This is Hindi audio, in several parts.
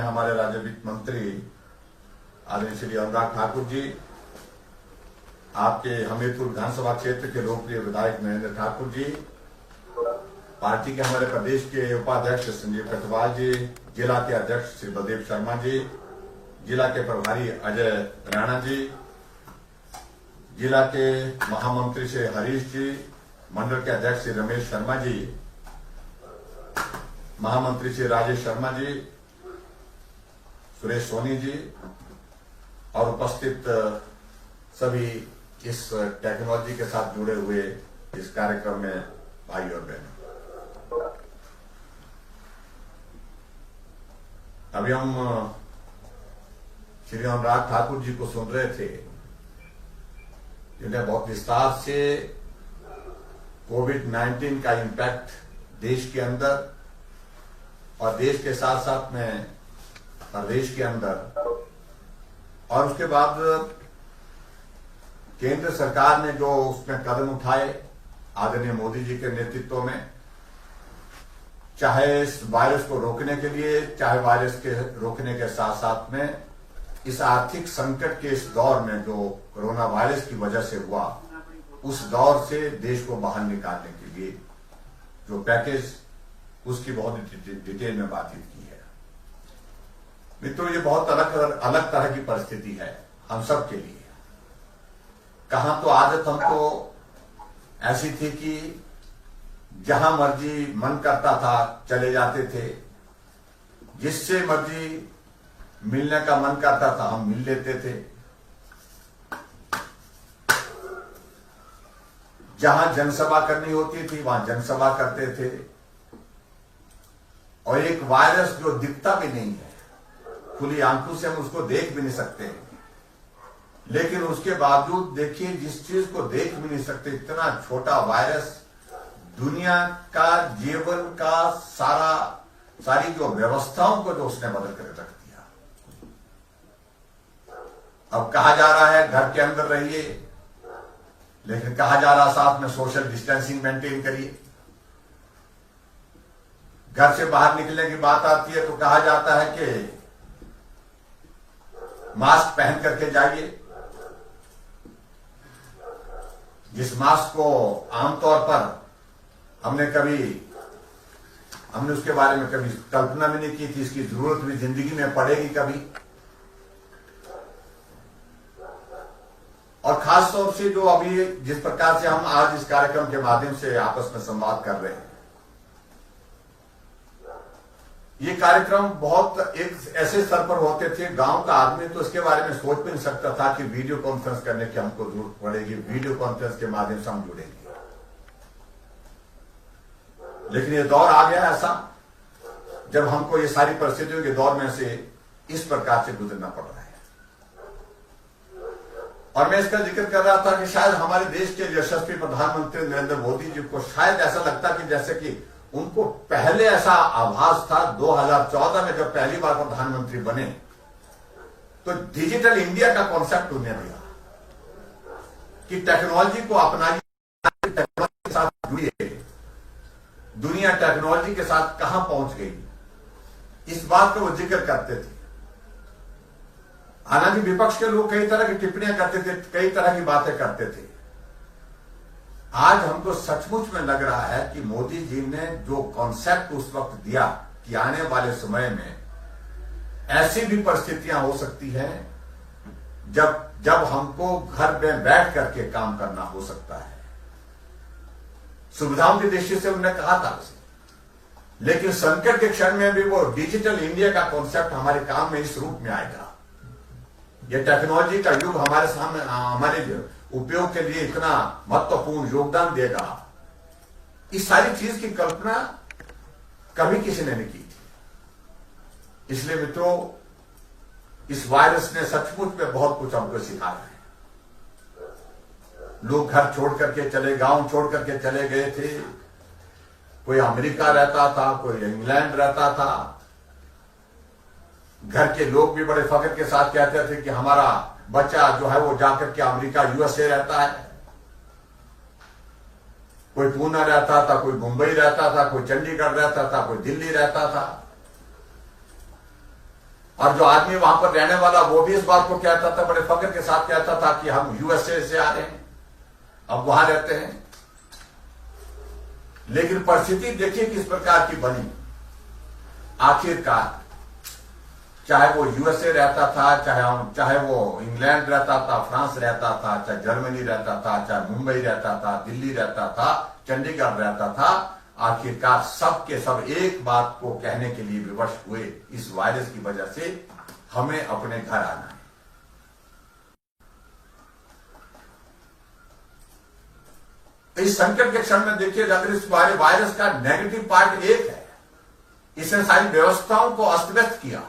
हमारे राज्य वित्त मंत्री आदरणीय श्री अनुराग ठाकुर जी, आपके हमीरपुर विधानसभा क्षेत्र के लोकप्रिय विधायक नरेंद्र ठाकुर जी, पार्टी के हमारे प्रदेश के उपाध्यक्ष संजीव कटवाल जी, जिला के अध्यक्ष श्री बलदेव शर्मा जी, जिला के प्रभारी अजय राणा जी, जिला के महामंत्री श्री हरीश जी, मंडल के अध्यक्ष श्री रमेश शर्मा जी, महामंत्री श्री राजेश शर्मा जी, सुरेश सोनी जी और उपस्थित सभी इस टेक्नोलॉजी के साथ जुड़े हुए इस कार्यक्रम में भाई और बहनों, अभी हम श्री अनुराग ठाकुर जी को सुन रहे थे, जिन्हें बहुत विस्तार से कोविड-19 का इम्पैक्ट देश के अंदर और देश के साथ साथ में प्रदेश के अंदर और उसके बाद केंद्र सरकार ने जो उसमें कदम उठाए आदरणीय मोदी जी के नेतृत्व में, चाहे इस वायरस को रोकने के लिए, चाहे वायरस के रोकने के साथ साथ में इस आर्थिक संकट के इस दौर में जो कोरोना वायरस की वजह से हुआ, उस दौर से देश को बाहर निकालने के लिए जो पैकेज, उसकी बहुत डिटेल में बातचीत की है। मित्रों, ये बहुत अलग तरह की परिस्थिति है हम सब के लिए। कहां तो आदत हमको ऐसी थी कि जहां मर्जी मन करता था चले जाते थे, जिससे मर्जी मिलने का मन करता था हम मिल लेते थे, जहां जनसभा करनी होती थी वहां जनसभा करते थे, और एक वायरस जो दिखता भी नहीं है, खुली आंखों से हम उसको देख भी नहीं सकते, लेकिन उसके बावजूद देखिए जिस चीज को देख भी नहीं सकते, इतना छोटा वायरस दुनिया का जीवन का सारी जो व्यवस्थाओं को जो उसने बदल कर रख दिया। अब कहा जा रहा है घर के अंदर रहिए, लेकिन कहा जा रहा साथ में सोशल डिस्टेंसिंग मेंटेन करिए। घर से बाहर निकलने की बात आती है तो कहा जाता है कि मास्क पहन करके जाइए। जिस मास्क को आमतौर पर हमने उसके बारे में कभी कल्पना भी नहीं की थी, इसकी जरूरत भी जिंदगी में पड़ेगी कभी। और खास तौर से जो अभी जिस प्रकार से हम आज इस कार्यक्रम के माध्यम से आपस में संवाद कर रहे हैं, ये कार्यक्रम बहुत एक ऐसे स्तर पर होते थे, गांव का आदमी तो इसके बारे में सोच भी नहीं सकता था कि वीडियो कॉन्फ्रेंस करने की हमको जरूरत पड़ेगी, वीडियो कॉन्फ्रेंस के माध्यम से हम जुड़ेंगे। लेकिन ये दौर आ गया ऐसा जब हमको ये सारी परिस्थितियों के दौर में से इस प्रकार से गुजरना पड़ रहा है। और मैं इसका जिक्र कर रहा था कि शायद हमारे देश के यशस्वी प्रधानमंत्री नरेंद्र मोदी जी को शायद ऐसा लगता कि जैसे कि उनको पहले ऐसा आभास था 2014 में जब पहली बार प्रधानमंत्री बने तो डिजिटल इंडिया का कॉन्सेप्ट उन्हें दिया कि टेक्नोलॉजी को अपनाइए, टेक्नोलॉजी के साथ जुड़िए। दुनिया टेक्नोलॉजी के साथ कहां पहुंच गई, इस बात का वो जिक्र करते थे। हालांकि विपक्ष के लोग कई तरह की टिप्पणियां करते थे, कई तरह की बातें करते थे। आज हमको सचमुच में लग रहा है कि मोदी जी ने जो कॉन्सेप्ट उस वक्त दिया कि आने वाले समय में ऐसी भी परिस्थितियां हो सकती हैं जब हमको घर में बैठ करके काम करना हो सकता है। सुविधाओं की दृष्टि से उन्होंने कहा था उसे, लेकिन संकट के क्षण में भी वो डिजिटल इंडिया का कॉन्सेप्ट हमारे काम में इस रूप में आएगा। ये टेक्नोलॉजी का युग हमारे सामने, हमारे उपयोग के लिए इतना महत्वपूर्ण योगदान देगा, इस सारी चीज की कल्पना कभी किसी ने नहीं की थी। इसलिए मित्रों, इस वायरस ने सचमुच में बहुत कुछ हमको सिखाया है। लोग घर छोड़ करके चले, गांव छोड़ करके चले गए थे, कोई अमेरिका रहता था, कोई इंग्लैंड रहता था। घर के लोग भी बड़े फख्र के साथ कहते थे कि हमारा बच्चा जो है वो जाकर के अमेरिका, यूएसए रहता है। कोई पूना रहता था, कोई मुंबई रहता था, कोई चंडीगढ़ रहता था, कोई दिल्ली रहता था। और जो आदमी वहां पर रहने वाला वो भी इस बात को कहता था, बड़े फख्र के साथ कहता था कि हम यूएसए से आ रहे हैं, अब वहां रहते हैं। लेकिन परिस्थिति देखिए किस प्रकार की बनी। आखिरकार चाहे वो यूएसए रहता था, चाहे वो इंग्लैंड रहता था, फ्रांस रहता था, चाहे जर्मनी रहता था, चाहे मुंबई रहता था, दिल्ली रहता था, चंडीगढ़ रहता था, आखिरकार सब के सब एक बात को कहने के लिए विवश हुए, इस वायरस की वजह से हमें अपने घर आना है। इस संकट के क्षण में देखिए, अगर इस वायरस का नेगेटिव पार्ट एक है, इसने सारी व्यवस्थाओं को अस्त व्यस्त किया,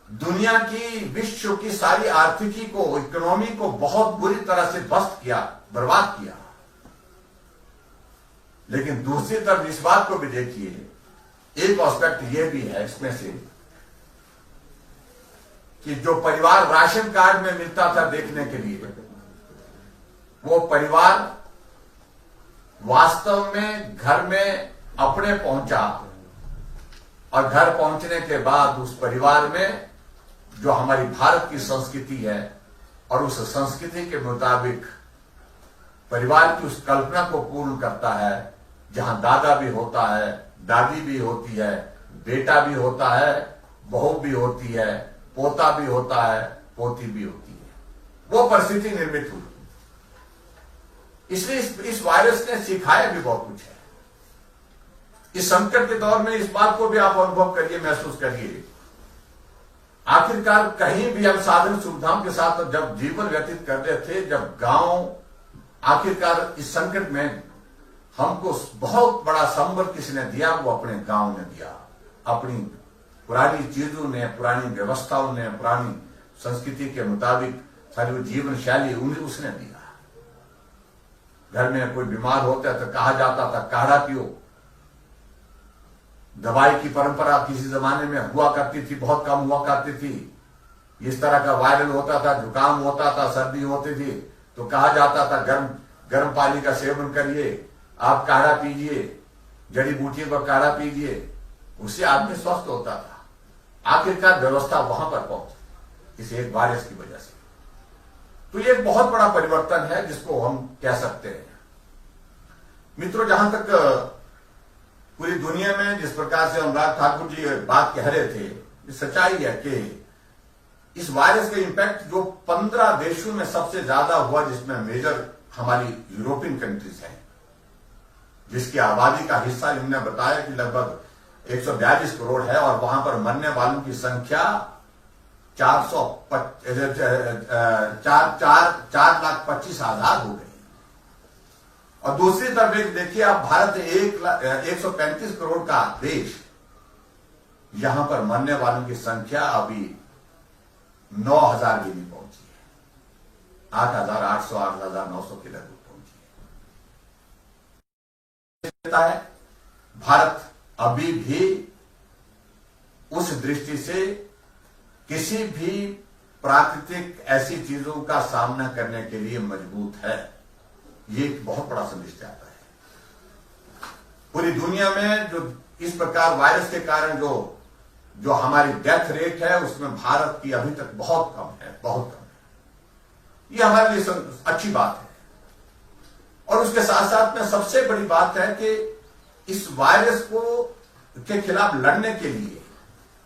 दुनिया की, विश्व की सारी आर्थिकी को, इकोनॉमी को बहुत बुरी तरह से ध्वस्त किया, बर्बाद किया। लेकिन दूसरी तरफ इस बात को भी देखिए, एक एस्पेक्ट यह भी है इसमें से कि जो परिवार राशन कार्ड में मिलता था देखने के लिए, वो परिवार वास्तव में घर में अपने पहुंचा, और घर पहुंचने के बाद उस परिवार में जो हमारी भारत की संस्कृति है, और उस संस्कृति के मुताबिक परिवार की उस कल्पना को पूर्ण करता है, जहां दादा भी होता है, दादी भी होती है, बेटा भी होता है, बहू भी होती है, पोता भी होता है, पोती भी होती है, वो परिस्थिति निर्मित हुई। इसलिए इस वायरस ने सिखाया भी बहुत कुछ है। इस संकट के दौर में इस बात को भी आप अनुभव करिए, महसूस करिए। आखिरकार कहीं भी हम साधन सुविधाओं के साथ जब जीवन व्यतीत कर रहे थे, जब गांव, आखिरकार इस संकट में हमको बहुत बड़ा संबल किसने दिया, वो अपने गांव ने दिया। अपनी पुरानी चीजों ने, पुरानी व्यवस्थाओं ने, पुरानी संस्कृति के मुताबिक सारी वो जीवन शैली उसने दिया। घर में कोई बीमार होता तो कहा जाता था काढ़ा पियो। दवाई की परंपरा किसी जमाने में हुआ करती थी, बहुत कम हुआ करती थी। इस तरह का वायरल होता था, जुकाम होता था, सर्दी होती थी, तो कहा जाता था गर्म पानी का सेवन करिए, आप काढ़ा पीजिए, जड़ी बूटियों का काढ़ा पीजिए, उससे आदमी स्वस्थ होता था। आखिरकार व्यवस्था वहां पर पहुंची इस एक वायरस की वजह से। तो ये एक बहुत बड़ा परिवर्तन है जिसको हम कह सकते हैं। मित्रों, जहां तक पूरी दुनिया में जिस प्रकार से अनुराग ठाकुर जी बात कह रहे थे, सच्चाई है कि इस वायरस का इंपैक्ट जो 15 देशों में सबसे ज्यादा हुआ, जिसमें मेजर हमारी यूरोपियन कंट्रीज हैं, जिसकी आबादी का हिस्सा इन्होंने बताया कि लगभग 142 करोड़ है, और वहां पर मरने वालों की संख्या 4,25,000 हो गई। और दूसरी तरफ एक देखिए आप, भारत 135 करोड़ का देश, यहां पर मरने वालों की संख्या अभी 9,000 भी नहीं पहुंची है, 8,800 8,900 के लगभग पहुंची है। भारत अभी भी उस दृष्टि से किसी भी प्राकृतिक ऐसी चीजों का सामना करने के लिए मजबूत है। ये एक बहुत बड़ा संदेश जाता है पूरी दुनिया में। जो इस प्रकार वायरस के कारण जो हमारी डेथ रेट है, उसमें भारत की अभी तक बहुत कम है, बहुत कम है। ये हमारे लिए अच्छी बात है। और उसके साथ साथ में सबसे बड़ी बात है कि इस वायरस के खिलाफ लड़ने के लिए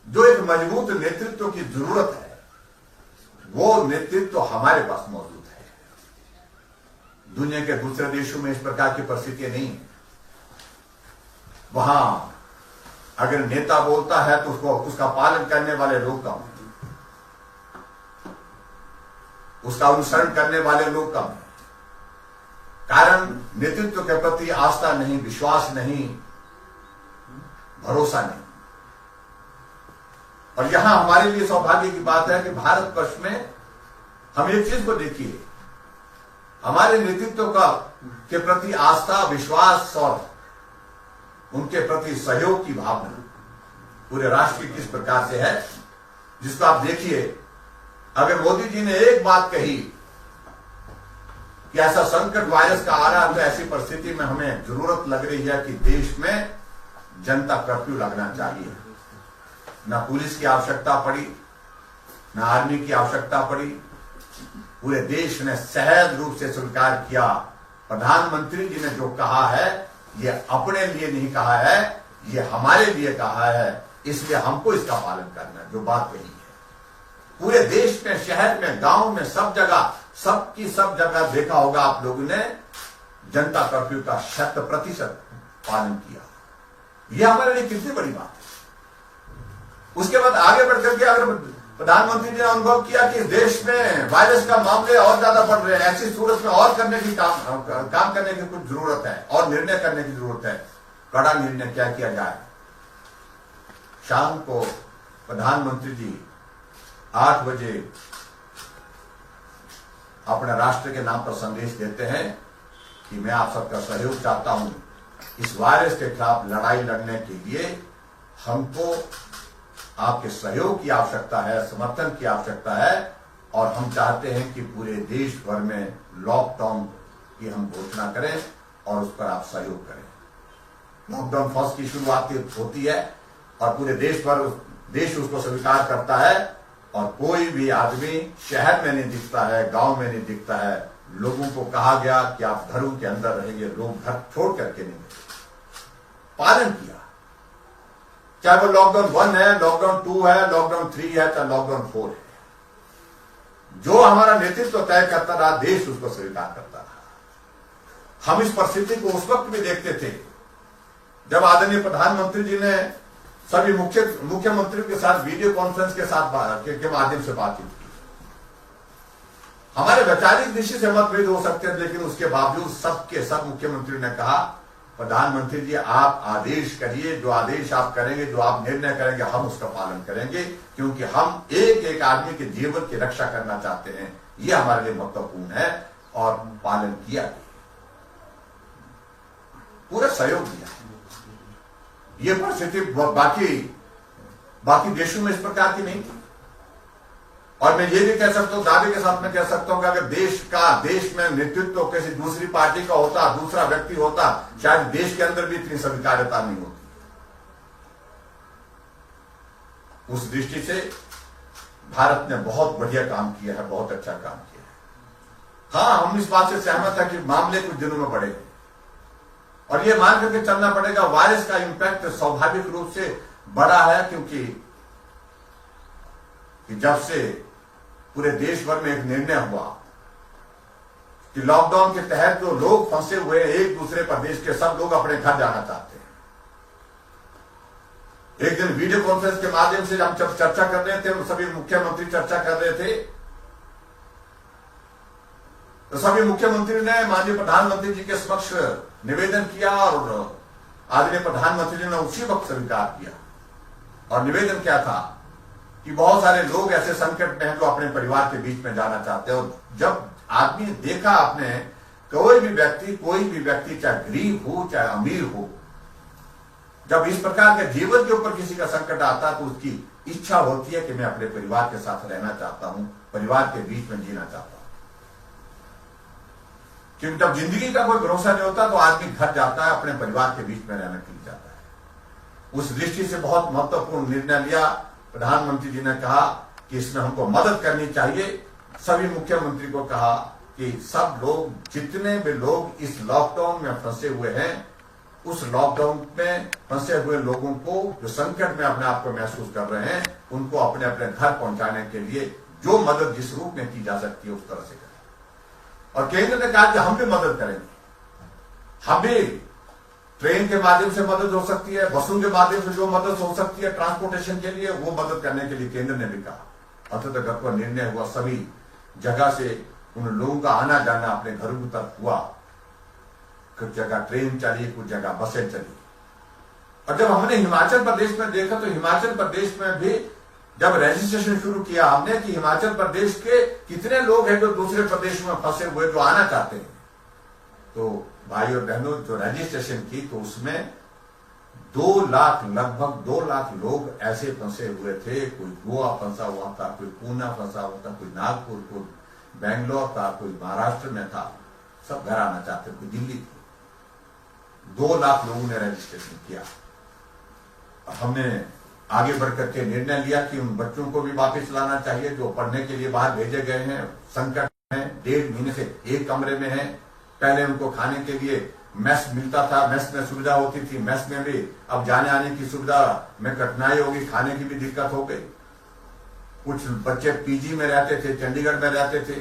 जो एक मजबूत नेतृत्व की जरूरत है, वो नेतृत्व हमारे पास मौजूद है। दुनिया के दूसरे देशों में इस प्रकार की परिस्थितियां नहीं है। वहां अगर नेता बोलता है तो उसका पालन करने वाले लोग कम हैं, उसका अनुसरण करने वाले लोग कम हैं। कारण नेतृत्व के प्रति आस्था नहीं, विश्वास नहीं, भरोसा नहीं। और यहां हमारे लिए सौभाग्य की बात है कि भारतवर्ष में हम एक चीज को देखिए, हमारे नेतृत्व के प्रति आस्था, विश्वास और उनके प्रति सहयोग की भावना पूरे राष्ट्र की किस प्रकार से है, जिसको आप देखिए। अगर मोदी जी ने एक बात कही कि ऐसा संकट वायरस का आ रहा है, तो ऐसी परिस्थिति में हमें जरूरत लग रही है कि देश में जनता कर्फ्यू लगना चाहिए। ना पुलिस की आवश्यकता पड़ी, ना आर्मी की आवश्यकता पड़ी। पूरे देश ने सहज रूप से स्वीकार किया। प्रधानमंत्री जी ने जो कहा है ये अपने लिए नहीं कहा है, ये हमारे लिए कहा है, इसलिए हमको इसका पालन करना है। जो बात कही है पूरे देश में, शहर में, गांव में, सब जगह, सब जगह देखा होगा आप लोगों ने, जनता कर्फ्यू का 100% पालन किया। यह हमारे लिए कितनी बड़ी बात है। उसके बाद आगे बढ़कर के अगर प्रधानमंत्री जी ने अनुभव किया कि देश में वायरस का मामले और ज्यादा बढ़ रहे हैं, ऐसी सूरत में और करने की काम करने की कुछ जरूरत है और निर्णय करने की जरूरत है। कड़ा निर्णय क्या किया जाए। शाम को प्रधानमंत्री जी 8 बजे अपने राष्ट्र के नाम पर संदेश देते हैं कि मैं आप सबका सहयोग चाहता हूं। इस वायरस के खिलाफ लड़ाई लड़ने के लिए हमको आपके सहयोग की आवश्यकता है, समर्थन की आवश्यकता है, और हम चाहते हैं कि पूरे देश भर में लॉकडाउन की हम घोषणा करें और उस पर आप सहयोग करें। लॉकडाउन फर्स्ट की शुरुआत होती है और पूरे देश भर देश उसको स्वीकार करता है, और कोई भी आदमी शहर में नहीं दिखता है, गांव में नहीं दिखता है। लोगों को कहा गया कि आप घरों के अंदर रहेंगे, लोग घर छोड़ करके नहीं गए। पालन किया, चाहे वो लॉकडाउन 1 है, लॉकडाउन 2 है, लॉकडाउन 3 है, चाहे लॉकडाउन 4 है। जो हमारा नेतृत्व तय करता रहा, देश उसको स्वीकार करता रहा। हम इस परिस्थिति को उस वक्त भी देखते थे जब आदरणीय प्रधानमंत्री जी ने सभी मुख्यमंत्रियों के साथ वीडियो कॉन्फ्रेंस के माध्यम से बातचीत की। हमारे वैचारिक दृष्टि से मतभेद हो सकते हैं, लेकिन उसके बावजूद सब मुख्यमंत्रियों ने कहा, प्रधानमंत्री जी आप आदेश करिए, जो आदेश आप करेंगे, जो आप निर्णय करेंगे, हम उसका पालन करेंगे, क्योंकि हम एक आदमी के जीवन की रक्षा करना चाहते हैं। यह हमारे लिए महत्वपूर्ण है, और पालन किया, पूरा सहयोग दिया। ये परिस्थिति बाकी देशों में इस प्रकार की नहीं थी। और मैं ये भी कह सकता हूं, दावे के साथ में कह सकता हूं कि अगर देश में नेतृत्व किसी दूसरी पार्टी का होता, दूसरा व्यक्ति होता, शायद देश के अंदर भी इतनी स्वीकार्यता नहीं होती। उस दृष्टि से भारत ने बहुत बढ़िया काम किया है, बहुत अच्छा काम किया है। हाँ, हम इस बात से सहमत है कि मामले कुछ दिनों में बढ़े, और ये मान करके चलना पड़ेगा, वायरस का इंपैक्ट स्वाभाविक रूप से बड़ा है, क्योंकि जब से पूरे देश भर में एक निर्णय हुआ कि लॉकडाउन के तहत जो लोग फंसे हुए हैं एक दूसरे प्रदेश के, सब लोग अपने घर जाना चाहते हैं। एक दिन वीडियो कॉन्फ्रेंस के माध्यम से हम जब चर्चा कर रहे थे, सभी मुख्यमंत्री चर्चा कर रहे थे, तो सभी मुख्यमंत्री ने माननीय प्रधानमंत्री जी के समक्ष निवेदन किया, और आदरणीय प्रधानमंत्री जी ने उसी वक्त स्वीकार किया। और निवेदन क्या था कि बहुत सारे लोग ऐसे संकट में हैं जो अपने परिवार के बीच में जाना चाहते हैं। और जब आदमी देखा आपने, कोई भी व्यक्ति चाहे गरीब हो चाहे अमीर हो, जब इस प्रकार के जीवन के ऊपर किसी का संकट आता है तो उसकी इच्छा होती है कि मैं अपने परिवार के साथ रहना चाहता हूं, परिवार के बीच में जीना चाहता हूं। क्योंकि जब जिंदगी का कोई भरोसा नहीं होता तो आदमी घर जाता है, अपने परिवार के बीच में रहने के लिए जाता है। उस दृष्टि से बहुत महत्वपूर्ण निर्णय लिया। प्रधानमंत्री जी ने कहा कि इसमें हमको मदद करनी चाहिए। सभी मुख्यमंत्री को कहा कि सब लोग, जितने भी लोग इस लॉकडाउन में फंसे हुए हैं, उस लॉकडाउन में फंसे हुए लोगों को, जो संकट में अपने आप को महसूस कर रहे हैं, उनको अपने अपने घर पहुंचाने के लिए जो मदद जिस रूप में की जा सकती है उस तरह से करें। और केंद्र ने कहा कि हम भी मदद करेंगे, हम भी ट्रेन के माध्यम से मदद हो सकती है, बसों के माध्यम से जो मदद हो सकती है ट्रांसपोर्टेशन के लिए, वो मदद करने के लिए केंद्र ने भी कहा। अंततः का निर्णय हुआ, सभी जगह से उन लोगों का आना जाना अपने घरों की तरफ हुआ। कुछ जगह ट्रेन चली, कुछ जगह बसें चली। और जब हमने हिमाचल प्रदेश में देखा तो हिमाचल प्रदेश में भी जब रजिस्ट्रेशन शुरू किया हमने कि हिमाचल प्रदेश के कितने लोग हैं जो दूसरे प्रदेशों में फंसे हुए जो आना चाहते हैं, तो भाई और बहनों जो रजिस्ट्रेशन की तो उसमें 2 लाख, लगभग 2 लाख लोग ऐसे फंसे हुए थे। कोई गोवा फंसा हुआ था, कोई पूना फंसा हुआ था, कोई नागपुर, कोई बेंगलोर था, कोई महाराष्ट्र में था, सब घर आना चाहते, कोई दिल्ली थी। 2 लाख लोगों ने रजिस्ट्रेशन किया। हमने आगे बढ़कर के निर्णय लिया कि उन बच्चों को भी वापस लाना चाहिए जो पढ़ने के लिए बाहर भेजे गए हैं, संकट में 1.5 महीने से एक कमरे में हैं। पहले उनको खाने के लिए मेस मिलता था, मेस में सुविधा होती थी, मेस में भी अब जाने आने की सुविधा में कठिनाई होगी, खाने की भी दिक्कत हो गई। कुछ बच्चे पीजी में रहते थे, चंडीगढ़ में रहते थे,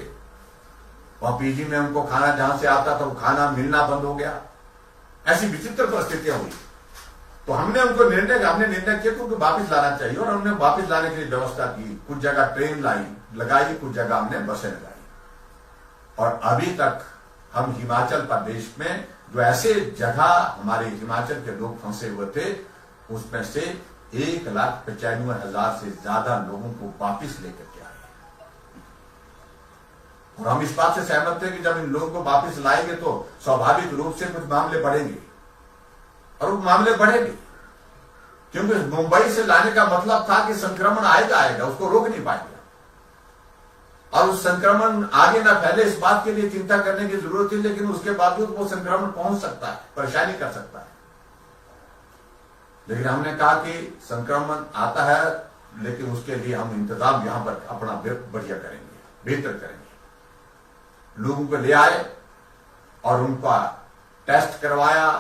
वहां पीजी में उनको खाना जहां से आता था वो खाना मिलना बंद हो गया। ऐसी विचित्र परिस्थितियां हुई। तो हमने निर्णय किया कि उनको वापस लाना चाहिए और हमने वापस लाने के लिए व्यवस्था की। कुछ जगह ट्रेन लगाई, कुछ जगह हमने बसें लगाई। और अभी तक हम हिमाचल प्रदेश में जो ऐसे जगह हमारे हिमाचल के लोग फंसे हुए थे, उसमें से 1,95,000 से ज्यादा लोगों को वापस लेकर के आए। और हम इस बात से सहमत थे कि जब इन लोगों को वापस लाएंगे तो स्वाभाविक रूप से कुछ मामले बढ़ेंगे, और वो मामले बढ़ेंगे, क्योंकि मुंबई से लाने का मतलब था कि संक्रमण आएगा, उसको रोक नहीं पाएंगे। और उस संक्रमण आगे ना फैले इस बात के लिए चिंता करने की जरूरत थी, लेकिन उसके बावजूद वो संक्रमण पहुंच सकता है, परेशानी कर सकता है। लेकिन हमने कहा कि संक्रमण आता है, लेकिन उसके लिए हम इंतजाम यहां पर अपना बढ़िया करेंगे, बेहतर करेंगे। लोगों को ले आए और उनका टेस्ट करवाया,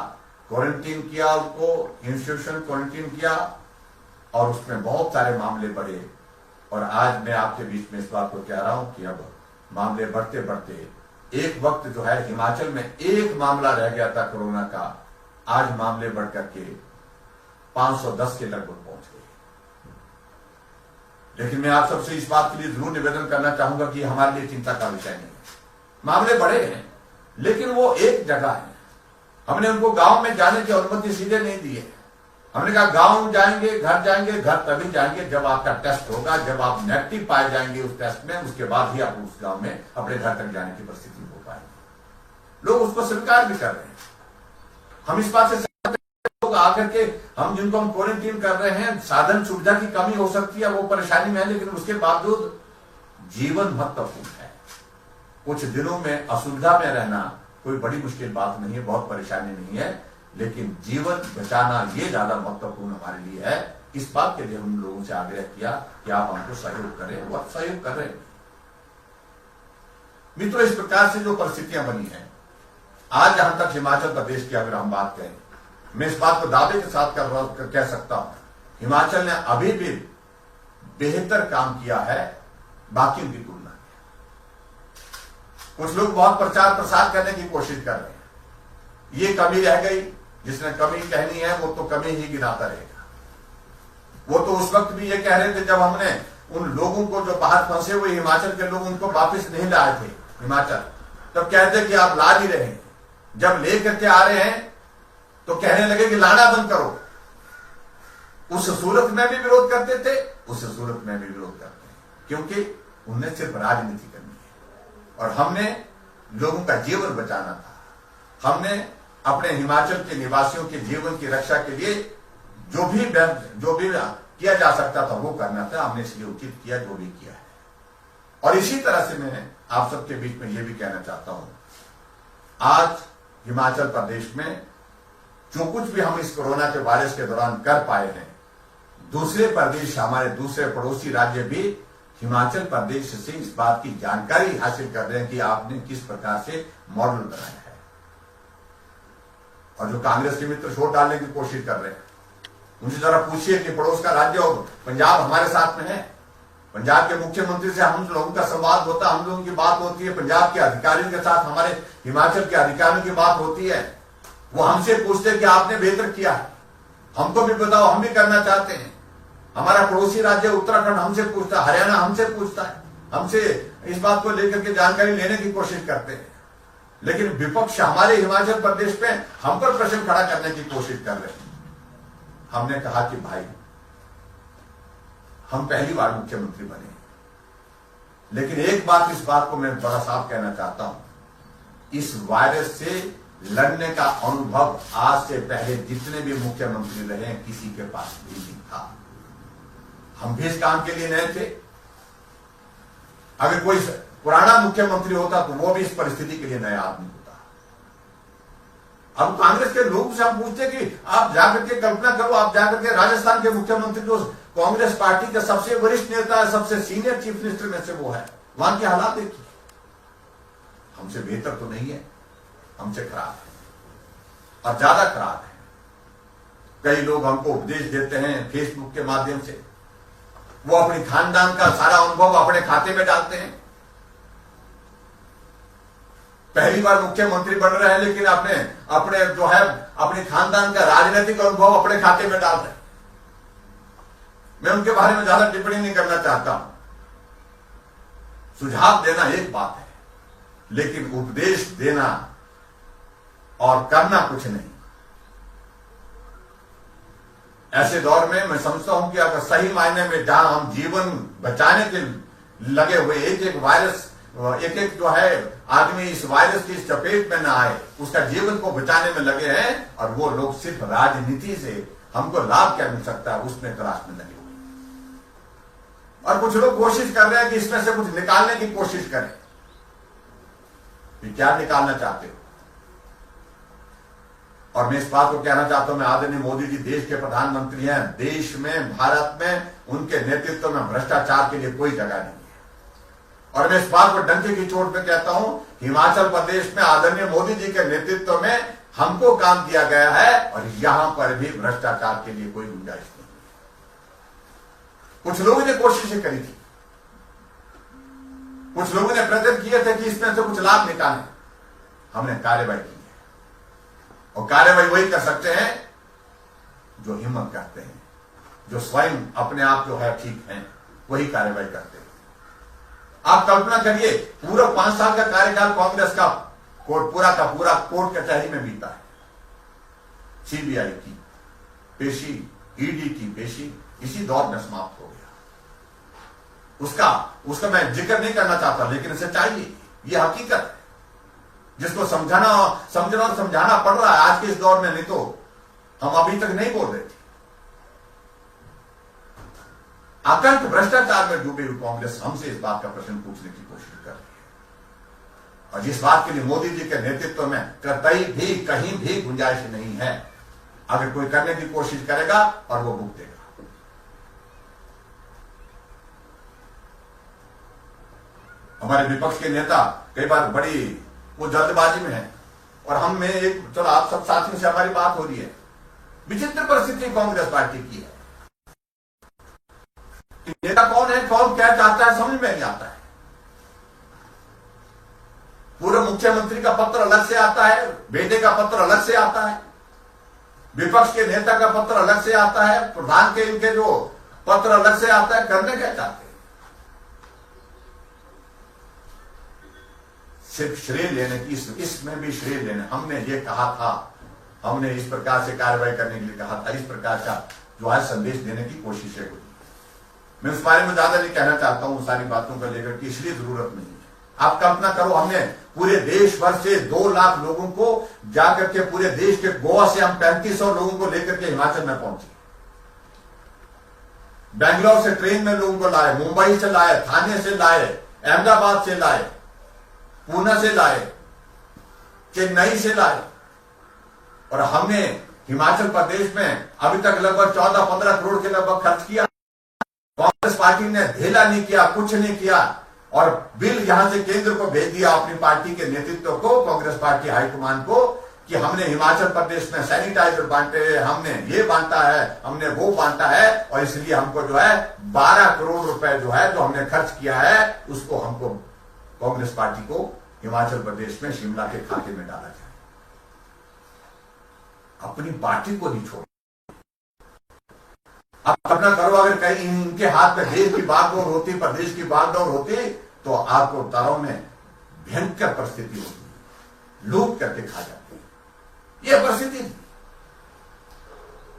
क्वारंटीन किया, उनको इंस्टीट्यूशन क्वारंटीन किया, और उसमें बहुत सारे मामले बढ़े। और आज मैं आपके बीच में इस बात को कह रहा हूं कि अब मामले बढ़ते बढ़ते एक वक्त जो है हिमाचल में एक मामला रह गया था कोरोना का, आज मामले बढ़कर के 510 के लगभग पहुंच गए। लेकिन मैं आप सबसे इस बात के लिए जरूर निवेदन करना चाहूंगा कि हमारे लिए चिंता का विषय नहीं है। मामले बढ़े हैं, लेकिन वो एक जगह है। हमने उनको गांव में जाने की अनुमति सीधे नहीं दी है। हमने कहा गांव जाएंगे, घर तभी जाएंगे जब आपका टेस्ट होगा, जब आप नेगेटिव पाए जाएंगे उस टेस्ट में, उसके बाद ही आप उस गांव में अपने घर तक जाने की परिस्थिति हो पाएगी। लोग उसको स्वीकार भी कर रहे हैं। हम इस बात से लोग आकर के जिनको हम क्वारंटीन कर रहे हैं, साधन सुविधा की कमी हो सकती है, वो परेशानी में है, लेकिन उसके बावजूद जीवन महत्वपूर्ण है। कुछ दिनों में असुविधा में रहना कोई बड़ी मुश्किल बात नहीं है, बहुत परेशानी नहीं है, लेकिन जीवन बचाना ये ज्यादा महत्वपूर्ण हमारे लिए है। इस बात के लिए हम लोगों से आग्रह किया कि आप हमको सहयोग करें, वो आप सहयोग कर रहे हैं। मित्रों, इस प्रकार से जो परिस्थितियां बनी हैं आज, जहां तक हिमाचल प्रदेश की अगर हम बात करें, मैं इस बात को दावे के साथ कह सकता हूं, हिमाचल ने अभी भी बेहतर काम किया है बाकियों की तुलना में। कुछ लोग बहुत प्रचार प्रसार करने की कोशिश कर रहे हैं, ये कमी रह गई, जिसने कमी कहनी है वो तो कमी ही गिनाता रहेगा। वो तो उस वक्त भी ये कह रहे थे जब हमने उन लोगों को जो बाहर फंसे हुए हिमाचल के लोग उनको वापस नहीं लाए थे हिमाचल, तब कहते कि आप ला ही रहे हैं। जब लेकर के आ रहे हैं तो कहने लगे कि लाना बंद करो। उस सूरत में भी विरोध करते थे, उस सूरत में भी विरोध करते हैं, क्योंकि उन्हें सिर्फ राजनीति करनी है और हमने लोगों का जीवन बचाना था। हमने अपने हिमाचल के निवासियों के जीवन की रक्षा के लिए जो भी किया जा सकता था वो करना था। हमने इसलिए उचित किया जो भी किया है। और इसी तरह से मैं आप सबके बीच में ये भी कहना चाहता हूं, आज हिमाचल प्रदेश में जो कुछ भी हम इस कोरोना के वायरस के दौरान कर पाए हैं, दूसरे प्रदेश, हमारे दूसरे पड़ोसी राज्य भी हिमाचल प्रदेश से इस बात की जानकारी हासिल कर रहे हैं कि आपने किस प्रकार से मॉडल बनाया है। और जो कांग्रेस के मित्र शोर डालने की कोशिश कर रहे हैं, उनसे जरा पूछिए कि पड़ोस का राज्य और पंजाब हमारे साथ में है। पंजाब के मुख्यमंत्री से हम लोगों का संवाद होता है, हम लोगों की बात होती है। पंजाब के अधिकारियों के साथ हमारे हिमाचल के अधिकारियों की बात होती है। वो हमसे पूछते हैं कि आपने बेहतर किया है, हमको भी बताओ, हम भी करना चाहते हैं। हमारा पड़ोसी राज्य उत्तराखंड हमसे पूछता है, हरियाणा हमसे पूछता है, हमसे इस बात को लेकर के जानकारी लेने की कोशिश करते हैं। लेकिन विपक्ष हमारे हिमाचल प्रदेश पे हम पर प्रश्न खड़ा करने की कोशिश कर रहे हैं। हमने कहा कि भाई, हम पहली बार मुख्यमंत्री बने, लेकिन एक बात, इस बात को मैं बड़ा साफ कहना चाहता हूं, इस वायरस से लड़ने का अनुभव आज से पहले जितने भी मुख्यमंत्री रहे हैं किसी के पास भी नहीं था। हम भी इस काम के लिए नए थे। अगर कोई पुराना मुख्यमंत्री होता तो वो भी इस परिस्थिति के लिए नया आदमी होता। अब कांग्रेस के लोग से हम पूछते कि आप जाकर के कल्पना करो, आप जाकर के राजस्थान के मुख्यमंत्री जो कांग्रेस पार्टी का सबसे वरिष्ठ नेता है, सबसे सीनियर चीफ मिनिस्टर में से वो है, वहां के हालात देखिए। हमसे बेहतर तो नहीं है, हमसे खराब है और ज्यादा खराब है। कई लोग हमको उपदेश देते हैं फेसबुक के माध्यम से, वो अपनी खानदान का सारा अनुभव अपने खाते में डालते हैं। पहली बार मुख्यमंत्री बन रहे हैं लेकिन अपने जो है अपने खानदान का राजनीतिक अनुभव अपने खाते में डाल रहे हैं। मैं उनके बारे में ज्यादा टिप्पणी नहीं करना चाहता हूं। सुझाव देना एक बात है, लेकिन उपदेश देना और करना कुछ नहीं। ऐसे दौर में मैं समझता हूं कि अगर सही मायने में जहां हम जीवन बचाने के लगे हुए, एक वायरस, एक जो है आदमी इस वायरस की इस चपेट में ना आए, उसका जीवन को बचाने में लगे हैं, और वो लोग सिर्फ राजनीति से हमको लाभ क्या मिल सकता है उसमें तलाश में लगे हुए। और कुछ लोग कोशिश कर रहे हैं कि इसमें से कुछ निकालने की कोशिश करें। क्या निकालना चाहते हो? और मैं इस बात को कहना चाहता हूं, मैं आदरणीय मोदी जी देश के प्रधानमंत्री हैं। देश में, भारत में उनके नेतृत्व में भ्रष्टाचार के लिए कोई जगह नहीं है। और मैं इस बात को डंके की चोट पे कहता हूं, हिमाचल प्रदेश में आदरणीय मोदी जी के नेतृत्व में हमको काम दिया गया है और यहां पर भी भ्रष्टाचार के लिए कोई गुंजाइश नहीं। कुछ लोगों ने कोशिशें करी थी, कुछ लोगों ने प्रयत्न किए थे कि इसमें से कुछ लाभ निकालें। हमने कार्रवाई की है, और कार्रवाई वही कर सकते हैं जो हिम्मत करते हैं, जो स्वयं अपने आप जो है ठीक हैं, वही कार्रवाई करते हैं। आप कल्पना करिए, पूरा 5 साल का कार्यकाल कांग्रेस का पूरा का पूरा कोर्ट कचहरी में बीता है। सीबीआई की पेशी, ईडी की पेशी इसी दौर में समाप्त हो गया। उसका मैं जिक्र नहीं करना चाहता, लेकिन इसे चाहिए, यह हकीकत है जिसको समझना और समझाना पड़ रहा है आज के इस दौर में, नहीं तो हम अभी तक नहीं बोल रहे थे। आतंक भ्रष्टाचार में डूबी हुई कांग्रेस हमसे इस बात का प्रश्न पूछने की कोशिश कर रही है, और जिस बात के लिए मोदी जी के नेतृत्व में कतई भी कहीं भी गुंजाइश नहीं है। अगर कोई करने की कोशिश करेगा और वो भुगतेगा। हमारे विपक्ष के नेता कई बार बड़ी वो जल्दबाजी में है, और हम में एक, चलो आप सब साथियों से हमारी बात हो रही है, विचित्र परिस्थिति कांग्रेस पार्टी की है। नेता कौन है, कौन क्या चाहता है, समझ में नहीं आता है। पूर्व मुख्यमंत्री का पत्र अलग से आता है, बेटे का पत्र अलग से आता है, विपक्ष के नेता का पत्र अलग से आता है, प्रधान के इनके जो पत्र अलग से आता है। करने क्या चाहते हैं? सिर्फ श्रेय लेने की, इसमें भी श्रेय लेने। हमने ये कहा था, हमने इस प्रकार से कार्रवाई करने के लिए कहा था, इस प्रकार का जो है संदेश देने की कोशिशें हुई। मैं उस बारे में ज्यादा नहीं कहना चाहता हूं, सारी बातों को लेकर की इसलिए जरूरत नहीं है। आप कल्पना करो, हमने पूरे देश भर से 2 लाख लोगों को जाकर के, पूरे देश के गोवा से हम 3500 लोगों को लेकर के हिमाचल में पहुंचे। बेंगलोर से ट्रेन में लोगों को लाए, मुंबई से लाए, थाने से लाए, अहमदाबाद से लाए, पूना से लाए, चेन्नई से लाए। और हमने हिमाचल प्रदेश में अभी तक लगभग 14-15 करोड़ के लगभग खर्च किया। कांग्रेस पार्टी ने ढीला नहीं किया, कुछ नहीं किया, और बिल यहां से केंद्र को भेज दिया अपनी पार्टी के नेतृत्व को, कांग्रेस पार्टी हाईकमान को, कि हमने हिमाचल प्रदेश में सैनिटाइजर बांटे, हमने ये बांटा है, हमने वो बांटा है, और इसलिए हमको जो है 12 करोड़ रुपए जो है, जो हमने खर्च किया है, उसको हमको कांग्रेस पार्टी को हिमाचल प्रदेश में शिमला के खाते में डाला जाए। अपनी पार्टी को नहीं छोड़। आप कल्पना करो, अगर कहीं इनके हाथ में देश की बागडोर होती, प्रदेश की बागडोर होती, तो आपको तारों में भयंकर परिस्थिति होती, लूट करके खा जाती। यह परिस्थिति थी।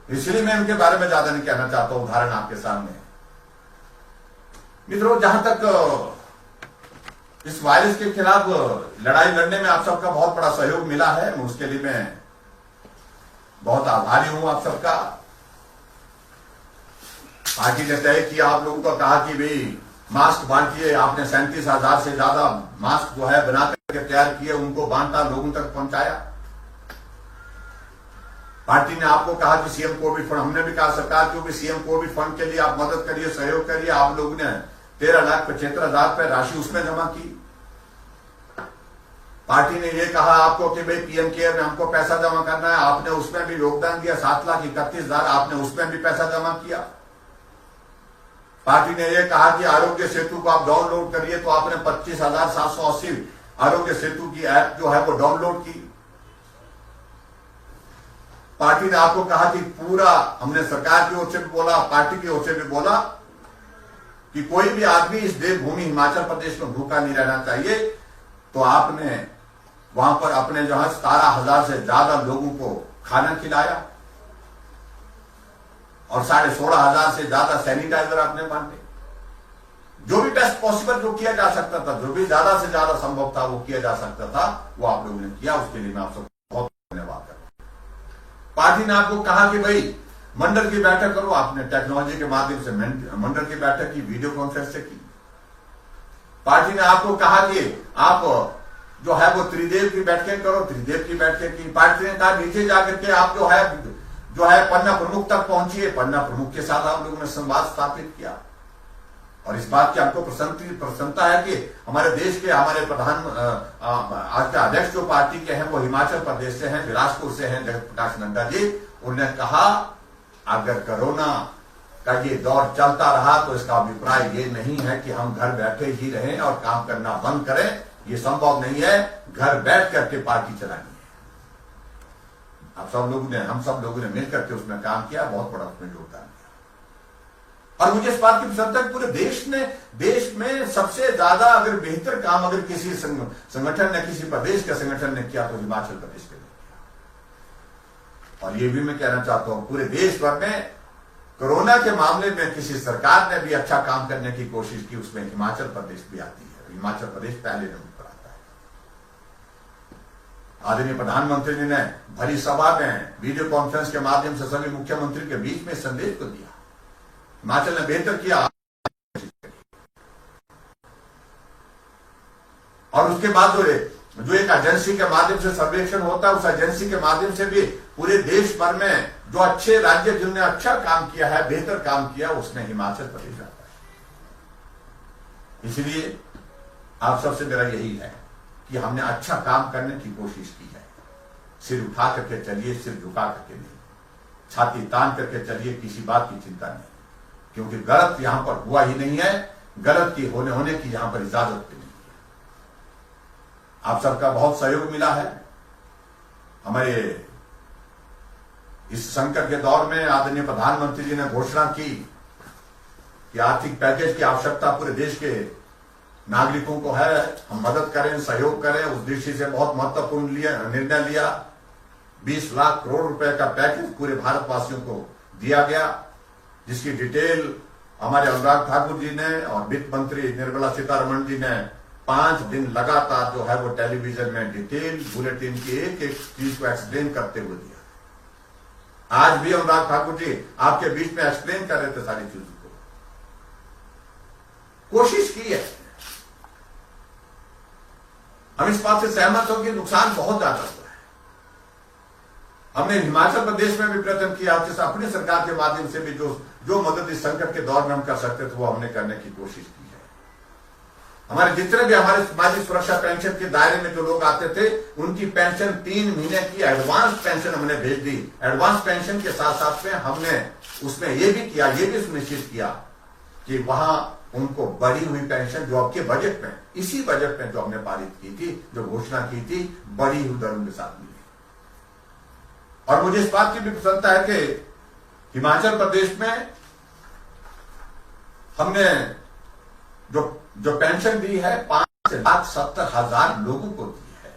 इसलिए मैं उनके बारे में ज्यादा नहीं कहना चाहता। उदाहरण आपके सामने मित्रों, जहां तक इस वायरस के खिलाफ लड़ाई लड़ने में आप सबका बहुत बड़ा सहयोग मिला है, उसके लिए मैं बहुत आभारी हूं आप सबका। पार्टी ने तय किया, आप लोगों को कहा कि भाई मास्क बांटिए। आपने 37,000 से ज्यादा मास्क जो है बना करके तैयार किए, उनको बांटा, लोगों तक पहुंचाया। पार्टी ने आपको कहा कि सीएम कोविड फंड, हमने भी कहा सरकार को भी सीएम कोविड फंड के लिए आप मदद करिए, सहयोग करिए। आप लोगों ने 13,75,000 रुपए राशि उसमें जमा की। पार्टी ने यह कहा आपको कि भाई पीएम केयर में हमको पैसा जमा करना है, आपने उसमें भी योगदान दिया, 7,31,000 आपने उसमें भी पैसा जमा किया। पार्टी ने यह कहा कि आरोग्य सेतु को आप डाउनलोड करिए, तो आपने 25,780 आरोग्य सेतु की ऐप जो है वो डाउनलोड की। पार्टी ने आपको कहा कि पूरा, हमने सरकार की ओर से भी बोला, पार्टी की ओर से भी बोला कि कोई भी आदमी इस देवभूमि हिमाचल प्रदेश में भूखा नहीं रहना चाहिए। तो आपने वहां पर अपने जो है 17,000 से ज्यादा लोगों को खाना खिलाया और 16,500 से ज्यादा सैनिटाइजर आपने बांटे। जो भी बेस्ट पॉसिबल जो किया जा सकता था, जो भी ज्यादा से ज्यादा संभव था वो किया जा सकता था, वो आप लोगों ने किया। उसके लिए मैं आप सबको बहुत धन्यवाद करता हूं। पार्टी ने आपको कहा कि भाई मंडल की बैठक करो, आपने टेक्नोलॉजी के माध्यम से मंडल की बैठक की, वीडियो कॉन्फ्रेंस से की। पार्टी ने आपको कहा कि आप जो है वो त्रिदेव की बैठकें करो, त्रिदेव की बैठकें की। पार्टी ने कहा नीचे जाकर के आप जो है पन्ना प्रमुख तक पहुंचिए, पन्ना प्रमुख के साथ आप लोगों ने संवाद स्थापित किया। और इस बात की हमको प्रसन्नता है कि हमारे देश के हमारे प्रधान आज के अध्यक्ष जो पार्टी के हैं वो हिमाचल प्रदेश से हैं, बिलासपुर से हैं, जगत प्रकाश नड्डा जी। उन्होंने कहा अगर कोरोना का ये दौर चलता रहा तो इसका अभिप्राय ये नहीं है कि हम घर बैठे ही रहें और काम करना बंद करें। ये संभव नहीं है, घर बैठ करके पार्टी चलानी है। आप सब लोगों ने, हम सब लोगों ने मिलकर के उसमें काम किया, बहुत बड़ा उसमें योगदान दिया। और मुझे इस बात की प्रसन्नता है पूरे देश में सबसे ज्यादा अगर बेहतर काम अगर किसी संगठन ने, किसी प्रदेश के संगठन ने किया तो हिमाचल प्रदेश के ने किया। और ये भी मैं कहना चाहता हूं पूरे देश भर में कोरोना के मामले में किसी सरकार ने भी अच्छा काम करने की कोशिश की, उसमें हिमाचल प्रदेश भी आती है। हिमाचल प्रदेश पहले नंबर पर आता है। आदरणीय प्रधानमंत्री जी ने भरी सभा में वीडियो कॉन्फ्रेंस के माध्यम से सभी मुख्यमंत्री के बीच में संदेश को दिया, हिमाचल ने बेहतर किया। और उसके बाद जो एक एजेंसी के माध्यम से सर्वेक्षण होता है, उस एजेंसी के माध्यम से भी पूरे देश भर में जो अच्छे राज्य जिन्होंने अच्छा काम किया है, बेहतर काम किया, उसने हिमाचल प्रदेश आता है। इसलिए आप सबसे मेरा यही है कि हमने अच्छा काम करने की कोशिश की है। सिर उठा करके चलिए, सिर झुका करके नहीं, छाती तान करके चलिए, किसी बात की चिंता नहीं, क्योंकि गलत यहां पर हुआ ही नहीं है, गलत की होने की यहां पर इजाजत भी नहीं है। आप सबका बहुत सहयोग मिला है। हमारे इस संकट के दौर में आदरणीय प्रधानमंत्री जी ने घोषणा की कि आर्थिक पैकेज की आवश्यकता पूरे देश के नागरिकों को है, हम मदद करें, सहयोग करें। उस दृष्टि से बहुत महत्वपूर्ण निर्णय लिया। 20 लाख करोड़ रुपए का पैकेज पूरे भारतवासियों को दिया गया, जिसकी डिटेल हमारे अनुराग ठाकुर जी ने और वित्त मंत्री निर्मला सीतारमण जी ने 5 दिन लगातार जो है वो टेलीविजन में डिटेल बुलेटिन की एक एक चीज को एक्सप्लेन करते हुए दिया। आज भी अनुराग ठाकुर जी आपके बीच में एक्सप्लेन कर रहे थे सारी चीजों को। कोशिश की है, हम इस बात से सहमत हो कि नुकसान बहुत ज्यादा हुआ है। हमने हिमाचल प्रदेश में भी प्रयत्न किया, जिस अपनी सरकार के माध्यम से भी जो मदद इस संकट के दौर में हम कर सकते थे वो हमने करने की कोशिश की है। हमारे जितने भी हमारे सामाजिक सुरक्षा पेंशन के दायरे में जो लोग आते थे, उनकी पेंशन 3 महीने की एडवांस पेंशन हमने भेज दी। एडवांस पेंशन के साथ साथ में हमने उसमें ये भी किया, ये भी सुनिश्चित किया कि वहां उनको बढ़ी हुई पेंशन जो आपके बजट में, इसी बजट में जो हमने पारित की थी, जो घोषणा की थी, बढ़ी हुई दरों के साथ मिली। और मुझे इस बात की भी प्रसन्नता है कि हिमाचल प्रदेश में हमने जो पेंशन दी है 5,70,000 लोगों को दी है।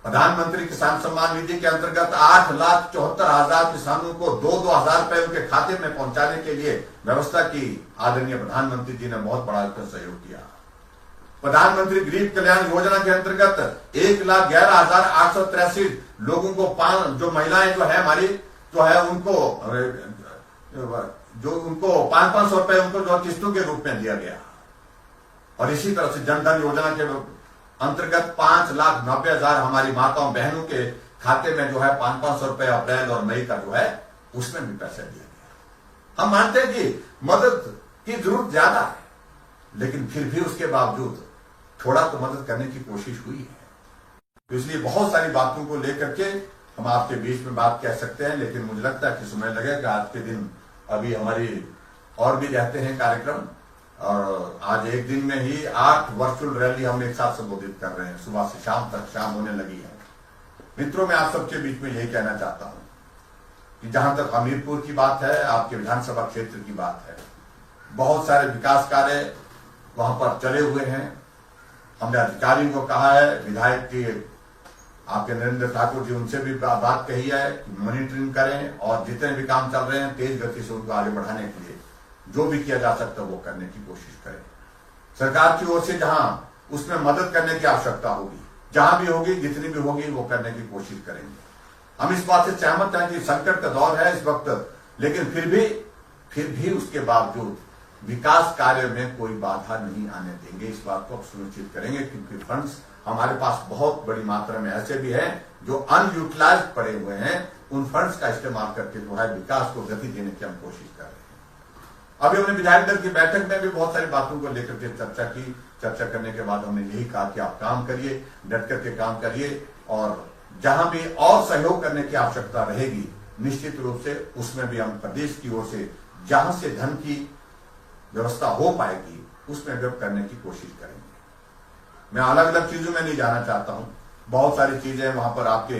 प्रधानमंत्री किसान सम्मान निधि के अंतर्गत 8,74,000 किसानों को 2-2 हजार रुपए उनके खाते में पहुंचाने के लिए व्यवस्था की। आदरणीय प्रधानमंत्री जी ने बहुत बड़ा सहयोग किया। प्रधानमंत्री गरीब कल्याण योजना के अंतर्गत 1,11,883 लोगों को जो महिलाएं जो है हमारी जो है उनको 500 रुपए उनको जो किस्तों के रूप में दिया गया। और इसी तरह से जनधन योजना के अंतर्गत 5,90,000 हमारी माताओं बहनों के खाते में जो है 500-500 रुपए अप्रैल और मई का जो है उसमें भी पैसा दिया गया। हम मानते हैं कि मदद की जरूरत ज्यादा है, लेकिन फिर भी उसके बावजूद थोड़ा तो मदद करने की कोशिश हुई है। तो इसलिए बहुत सारी बातों को लेकर के हम आपके बीच में बात कह सकते हैं, लेकिन मुझे लगता है कि समय लगेगा। आज के दिन अभी हमारी और भी रहते हैं कार्यक्रम, और आज एक दिन में ही 8 वर्चुअल रैली हम एक साथ संबोधित कर रहे हैं, सुबह से शाम तक, शाम होने लगी है। मित्रों, मैं आप सबके बीच में यही कहना चाहता हूं कि जहां तक हमीरपुर की बात है, आपके विधानसभा क्षेत्र की बात है, बहुत सारे विकास कार्य वहां पर चले हुए हैं। हमने अधिकारियों को कहा है, विधायक के आपके नरेंद्र ठाकुर जी, उनसे भी बात कही है कि मॉनिटरिंग करें और जितने भी काम चल रहे हैं तेज गति से उनको आगे बढ़ाने के लिए जो भी किया जा सकता है वो करने की कोशिश करें। सरकार की ओर से जहां उसमें मदद करने की आवश्यकता होगी, जहां भी होगी, जितनी भी होगी, वो करने की कोशिश करेंगे। हम इस बात से सहमत हैं कि संकट का दौर है इस वक्त, लेकिन फिर भी उसके बावजूद विकास कार्य में कोई बाधा नहीं आने देंगे। इस बात को अब सुनिश्चित करेंगे, क्योंकि फंड्स हमारे पास बहुत बड़ी मात्रा में ऐसे भी हैं जो अनयूटिलाइज पड़े हुए हैं। उन फंड्स का इस्तेमाल करके जो है विकास को गति देने की हम कोशिश कर रहे हैं। अभी हमने विधायक दल की बैठक में भी बहुत सारी बातों को लेकर के चर्चा की। चर्चा करने के बाद हमने यही कहा कि आप काम करिए, डट करके काम करिए, और जहां भी और सहयोग करने की आवश्यकता रहेगी निश्चित रूप से उसमें भी हम प्रदेश की ओर से जहां से धन की व्यवस्था हो पाएगी उसमें भी करने की कोशिश करेंगे। मैं अलग अलग चीजों में नहीं जाना चाहता हूं, बहुत सारी चीजें वहां पर आपके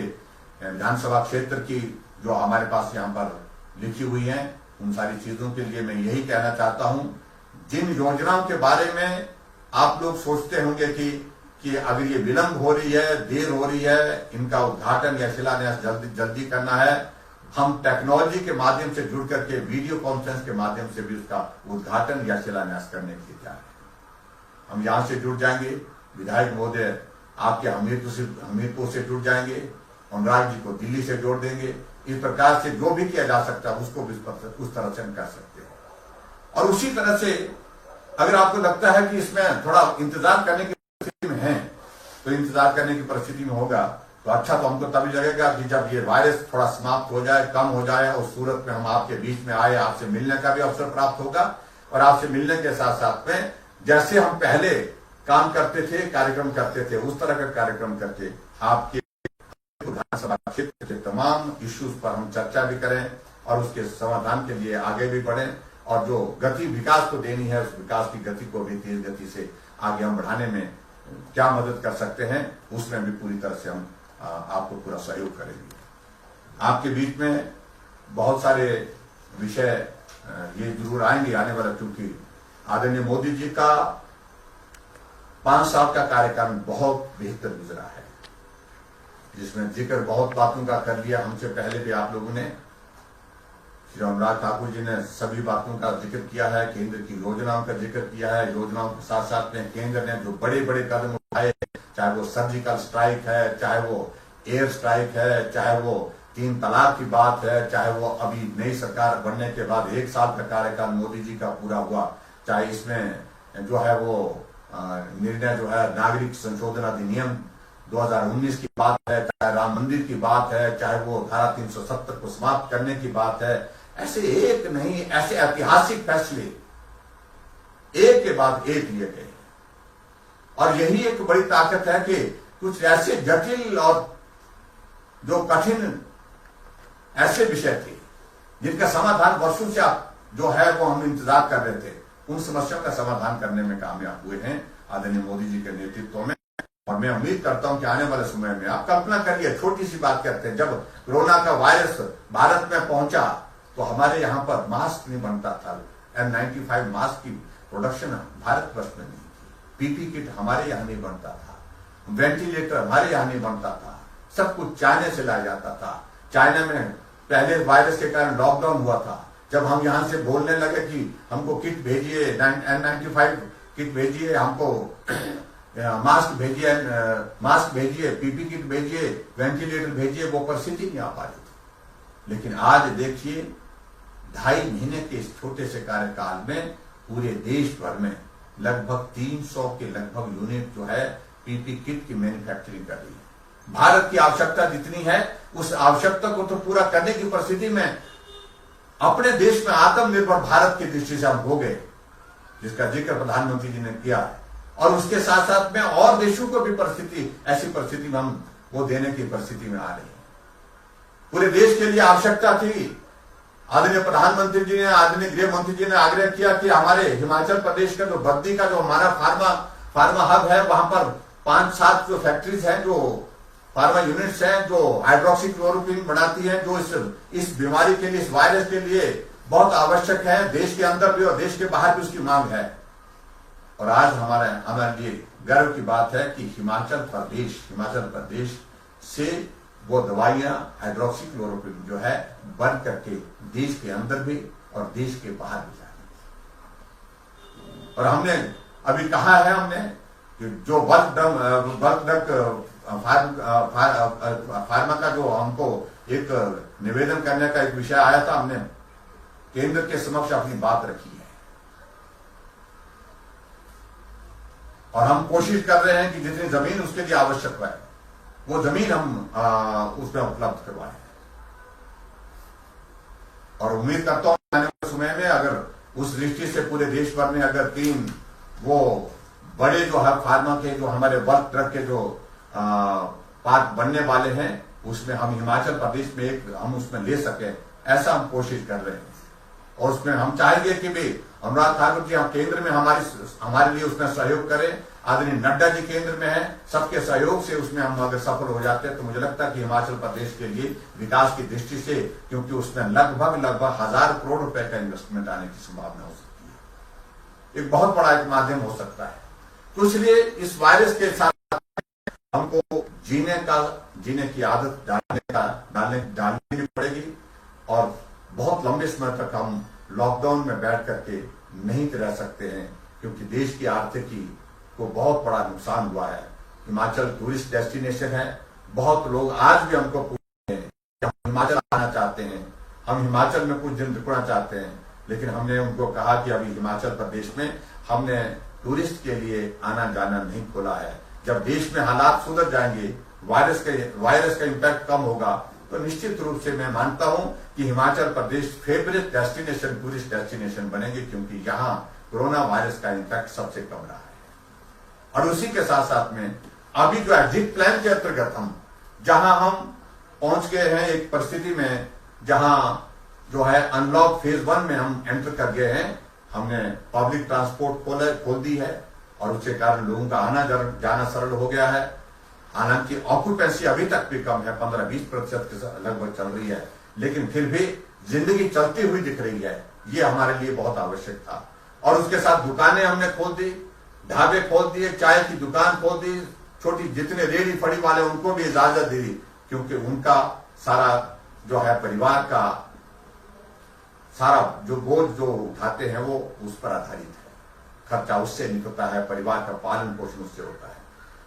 विधानसभा क्षेत्र की जो हमारे पास यहाँ पर लिखी हुई हैं, उन सारी चीजों के लिए मैं यही कहना चाहता हूं, जिन योजनाओं के बारे में आप लोग सोचते होंगे कि अगर ये विलंब हो रही है, देर हो रही है, इनका उद्घाटन या शिलान्यास जल्दी करना है, हम टेक्नोलॉजी के माध्यम से जुड़ करके वीडियो कॉन्फ्रेंस के माध्यम से भी उसका उद्घाटन या शिलान्यास करने के लिए जा रहे हैं। हम यहां से जुड़ जाएंगे, विधायक महोदय आपके हमीरपुर से जुड़ जाएंगे, अनुराग जी को दिल्ली से जोड़ देंगे। इस प्रकार से जो भी किया जा सकता है उसको भी उस तरह से हम कर सकते हैं। और उसी तरह से अगर आपको लगता है कि इसमें थोड़ा इंतजार करने की परिस्थिति में है, तो इंतजार करने की परिस्थिति में होगा तो अच्छा, तो हमको तभी लगेगा कि जब ये वायरस थोड़ा समाप्त हो जाए, कम हो जाए, और सूरत में हम आपके बीच में आए, आपसे मिलने का भी अवसर प्राप्त होगा। और आपसे मिलने के साथ साथ में जैसे हम पहले काम करते थे, कार्यक्रम करते थे, उस तरह का कार्यक्रम करके आपके विधानसभा क्षेत्र के तमाम इश्यूज पर हम चर्चा भी करें और उसके समाधान के लिए आगे भी बढ़ें, और जो गति विकास को देनी है उस विकास की गति को भी तेज गति से आगे हम बढ़ाने में क्या मदद कर सकते हैं उसमें भी पूरी तरह से हम आपको पूरा सहयोग करेंगे। आपके बीच में बहुत सारे विषय ये जरूर आएंगे आने वाला, क्योंकि आदरणीय मोदी जी का 5 साल का कार्यकाल बहुत बेहतर गुजरा है, जिसमें जिक्र बहुत बातों का कर लिया हमसे पहले भी आप लोगों ने। श्री अनुराग ठाकुर जी ने सभी बातों का जिक्र किया है, केंद्र की योजनाओं का जिक्र किया है। योजनाओं के साथ साथ में केंद्र ने जो बड़े बड़े कदम उठाए, चाहे वो सर्जिकल स्ट्राइक है, चाहे वो एयर स्ट्राइक है, चाहे वो 3 तलाक की बात है, चाहे वो अभी नई सरकार बनने के बाद 1 साल का कार्यकाल मोदी जी का पूरा हुआ, चाहे इसमें जो है वो निर्णय जो है नागरिक संशोधन अधिनियम 2019 की बात है, चाहे राम मंदिर की बात है, चाहे वो धारा 370 को समाप्त करने की बात है। ऐसे एक नहीं, ऐसे ऐतिहासिक फैसले एक के बाद एक लिए गए। और यही एक बड़ी ताकत है कि कुछ ऐसे जटिल और जो कठिन ऐसे विषय थे जिनका समाधान वर्षों से आप जो है वो हम इंतजार कर रहे थे, उन समस्याओं का समाधान करने में कामयाब हुए हैं आदरणीय मोदी जी के नेतृत्व में। और मैं उम्मीद करता हूं कि आने वाले समय में आप कल्पना करिए, छोटी सी बात करते हैं, जब कोरोना का वायरस भारत में पहुंचा तो हमारे यहां पर मास्क नहीं बनता था। N95 मास्क की प्रोडक्शन भारतवर्ष में नहीं थी, पीपी किट हमारे यहां नहीं बनता था, वेंटिलेटर हमारे यहां नहीं बनता था, सब कुछ चाइना से लाया जाता था। चाइना में पहले वायरस के कारण लॉकडाउन हुआ था, जब हम यहां से बोलने लगे कि हमको किट भेजिए, N95 किट भेजिए, हमको मास्क भेजिए, पीपी किट भेजिए, वेंटिलेटर भेजिए, वो परिस्थिति नहीं आ पा रही थी। लेकिन आज देखिए 2.5 महीने के इस छोटे से कार्यकाल में पूरे देश भर में लगभग 300 के लगभग यूनिट जो है पीपी किट की मैन्युफैक्चरिंग कर रही है। भारत की आवश्यकता जितनी है उस आवश्यकता को तो पूरा करने की परिस्थिति में अपने देश में आत्मनिर्भर भारत की दृष्टि से हम हो गए, जिसका जिक्र प्रधानमंत्री जी ने किया है। और उसके साथ साथ में और देशों को भी ऐसी परिस्थिति में हम वो देने की परिस्थिति में आ रहे हैं। पूरे देश के लिए आवश्यकता थी। आदरणीय प्रधानमंत्री जी ने, आदरणीय गृह मंत्री जी ने आग्रह किया कि हमारे हिमाचल प्रदेश का जो बद्दी का जो हमारा फार्मा हब है, वहां पर 5-7 जो फैक्ट्रीज हैं, जो फार्मा यूनिट्स हैं, जो हाइड्रोक्सी क्लोरोक्विन बनाती हैं, जो इस बीमारी के लिए, इस वायरस के लिए बहुत आवश्यक है। देश के अंदर भी और देश के बाहर भी उसकी मांग है। और आज हमारे लिए गर्व की बात है कि हिमाचल प्रदेश से वो दवाइयां हाइड्रोक्सी क्लोरोक्विन जो है बन करके देश के अंदर भी और देश के बाहर भी जा रही है। और हमने अभी कहा है कि जो बल्क ड्रग फार्मा का जो हमको एक निवेदन करने का एक विषय आया था, हमने केंद्र के समक्ष अपनी बात रखी है। और हम कोशिश कर रहे हैं कि जितनी जमीन उसके लिए आवश्यक है वो जमीन हम उसमें उपलब्ध करवाएं। और उम्मीद करता हूं आने वाले समय में अगर उस दृष्टि से पूरे देश भर में अगर 3 वो बड़े जो है फार्मा के जो हमारे बल्क ड्रग के जो पार्क बनने वाले हैं, उसमें हम हिमाचल प्रदेश में हम उसमें ले सके, ऐसा हम कोशिश कर रहे हैं। और उसमें हम चाहेंगे कि भी अनुराग ठाकुर जी हम केंद्र में हमारे लिए उसमें सहयोग करें। आदरणीय नड्डा जी केंद्र में है, सबके सहयोग से उसमें हम अगर सफल हो जाते हैं तो मुझे लगता है कि हिमाचल प्रदेश के लिए विकास की दृष्टि से, क्योंकि उसमें लगभग 1000 करोड़ रुपए का इन्वेस्टमेंट आने की संभावना हो सकती है, एक बहुत बड़ा एक माध्यम हो सकता है। तो इसलिए इस वायरस के साथ हमको जीने की आदत डालनी भी पड़ेगी। और बहुत लंबे समय तक हम लॉकडाउन में बैठ करके नहीं रह सकते हैं, क्योंकि देश की आर्थिकी को बहुत बड़ा नुकसान हुआ है। हिमाचल टूरिस्ट डेस्टिनेशन है। बहुत लोग आज भी हमको पूछते हैं कि हम हिमाचल आना चाहते हैं, हम हिमाचल में कुछ दिन रुकना चाहते हैं, लेकिन हमने उनको कहा कि अभी हिमाचल प्रदेश में हमने टूरिस्ट के लिए आना जाना नहीं खोला है। जब देश में हालात सुधर जाएंगे, वायरस का इंपैक्ट कम होगा, तो निश्चित रूप से मैं मानता हूं कि Himachal Pradesh favourite destination, tourist destination बनेंगे, क्योंकि यहाँ कोरोना वायरस का इंपैक्ट सबसे कम रहा है। और उसी के साथ साथ में अभी जो एग्जिट प्लान के अंतर्गत हम पहुंच गए हैं एक परिस्थिति में जहां जो है अनलॉक फेज 1 में हम एंटर कर गए हैं। हमने पब्लिक ट्रांसपोर्ट खोल दी है और उसके कारण लोगों का आना जाना सरल हो गया है। हालांकि ऑक्यूपेंसी अभी तक भी कम है, 15-20% के लगभग चल रही है, लेकिन फिर भी जिंदगी चलती हुई दिख रही है। ये हमारे लिए बहुत आवश्यक था। और उसके साथ दुकानें हमने खोल दी, ढाबे खोल दिए, चाय की दुकान खोल दी, छोटी जितने रेडी फड़ी वाले उनको भी इजाजत दे दी, क्योंकि उनका सारा जो है परिवार का सारा जो बोझ जो उठाते हैं वो उस पर आधारित है, खर्चा उससे निकलता है, परिवार का पालन पोषण उससे होता है।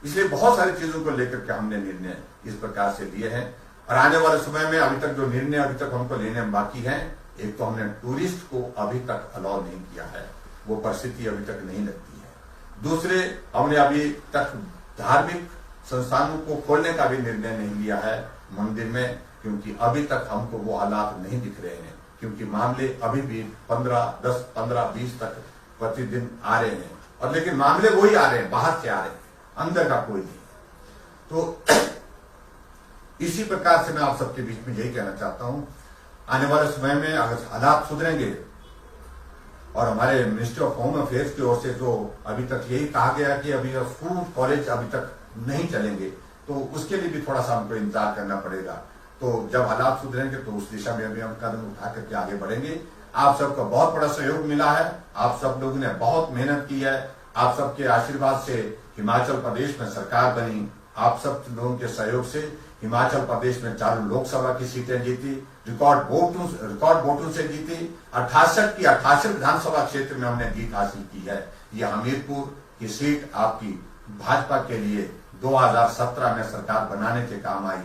इसलिए बहुत सारी चीजों को लेकर के हमने निर्णय इस प्रकार से लिए हैं। और आने वाले समय में अभी तक जो निर्णय अभी तक हमको लेने में बाकी है, एक तो हमने टूरिस्ट को अभी तक अलाउ नहीं किया है, वो परिस्थिति अभी तक नहीं लगती है। दूसरे, हमने अभी तक धार्मिक संस्थानों को खोलने का भी निर्णय नहीं लिया है मंदिर में, क्योंकि अभी तक हमको वो हालात नहीं दिख रहे हैं, क्योंकि मामले अभी भी 15-20 तक प्रतिदिन आ रहे हैं। और लेकिन मामले वही आ रहे हैं, बाहर से आ रहे हैं, अंदर का कोई नहीं। तो इसी प्रकार से मैं आप सबके बीच में यही कहना चाहता हूं, आने वाले समय में अगर हालात सुधरेंगे और हमारे मिनिस्ट्री ऑफ होम अफेयर्स की ओर से जो अभी तक यही कहा गया कि अभी स्कूल कॉलेज अभी तक नहीं चलेंगे, तो उसके लिए भी थोड़ा सा हमको इंतजार करना पड़ेगा। तो जब हालात सुधरेंगे तो उस दिशा में भी हम कदम उठा करके आगे बढ़ेंगे। आप सबका बहुत बड़ा सहयोग मिला है, आप सब लोगों ने बहुत मेहनत की है, आप सबके आशीर्वाद से हिमाचल प्रदेश में सरकार बनी, आप सब लोगों के सहयोग से हिमाचल प्रदेश में 4 लोकसभा की सीटें जीती, रिकॉर्ड वोटों से जीती। 68 की 68 विधानसभा क्षेत्र में हमने जीत हासिल की है। यह हमीरपुर की सीट आपकी भाजपा के लिए 2017 में सरकार बनाने के काम आई।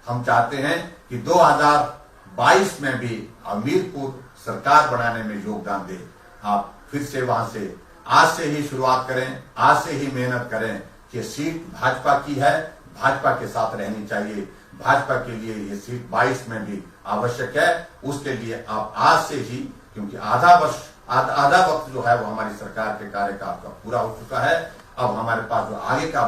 हम चाहते हैं कि 2022 में भी हमीरपुर सरकार बनाने में योगदान दे। आप फिर से वहां से आज से ही शुरुआत करें, आज से ही मेहनत करें, कि सीट भाजपा की है, भाजपा के साथ रहनी चाहिए। भाजपा के लिए ये सीट 22 में भी आवश्यक है। उसके लिए आप आज से ही, क्योंकि आधा वक्त जो है वो हमारी सरकार के कार्यकाल का पूरा हो चुका है, अब हमारे पास जो आगे का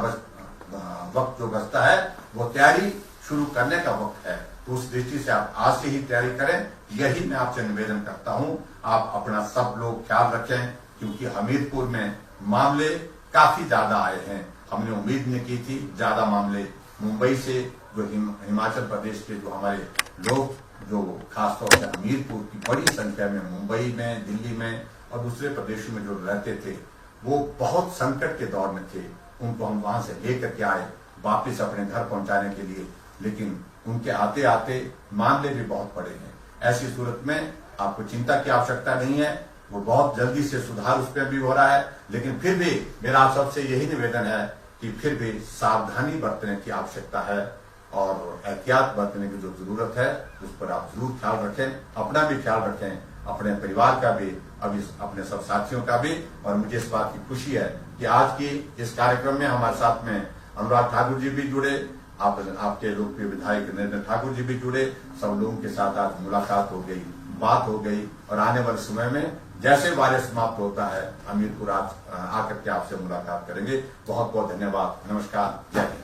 वक्त जो बचता है वो तैयारी शुरू करने का वक्त है। तो उस दृष्टि से आप आज से ही तैयारी करें, यही मैं आपसे निवेदन करता हूं। आप अपना सब लोग ख्याल रखें, क्योंकि हमीरपुर में मामले काफी ज्यादा आए हैं। हमने उम्मीद नहीं की थी ज्यादा मामले मुंबई से, जो हिमाचल प्रदेश के जो हमारे लोग जो खासतौर से हमीरपुर की बड़ी संख्या में मुंबई में, दिल्ली में और दूसरे प्रदेशों में जो रहते थे, वो बहुत संकट के दौर में थे। उनको हम वहां से लेकर के आए वापिस अपने घर पहुंचाने के लिए, लेकिन उनके आते आते मामले भी बहुत बड़े हैं। ऐसी सूरत में आपको चिंता की आवश्यकता नहीं है, वो बहुत जल्दी से सुधार उस पर भी हो रहा है। लेकिन फिर भी मेरा आप सबसे यही निवेदन है कि फिर भी सावधानी बरतने की आवश्यकता है और एहतियात बरतने की जो जरूरत है उस पर आप जरूर ख्याल रखें, अपना भी ख्याल रखें, अपने परिवार का भी, अपने सब साथियों का भी। और मुझे इस बात की खुशी है कि आज की इस कार्यक्रम में हमारे साथ में अनुराग ठाकुर जी भी जुड़े, आपके लोकप्रिय विधायक नरेंद्र ठाकुर जी भी जुड़े। सब लोगों के साथ आज मुलाकात हो गई, बात हो गई, और आने वाले समय में जैसे वायरस समाप्त होता है हमीरपुर आकर के आपसे मुलाकात करेंगे। बहुत बहुत धन्यवाद। नमस्कार, जय हिंद।